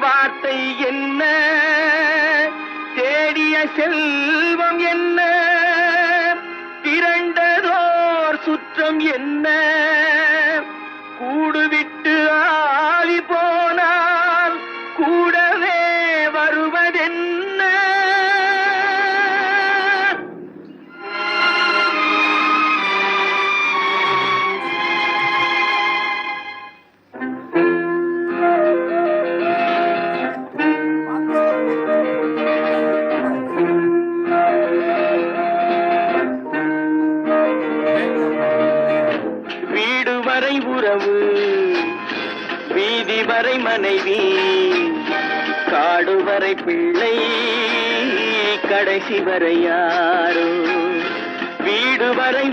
வார்த்தை என்ன, தேடிய செல்வம் என்ன, திரண்டதோர் சுற்றம் என்ன, கூடுவிட்டு ஆவி போனால் கூடவே வருவதென்ன. வீடு வரை உறவு, வீதி வரை மனைவி, காடு வரை பிள்ளை, கடைசி வரை யாரோ. வீடு வரை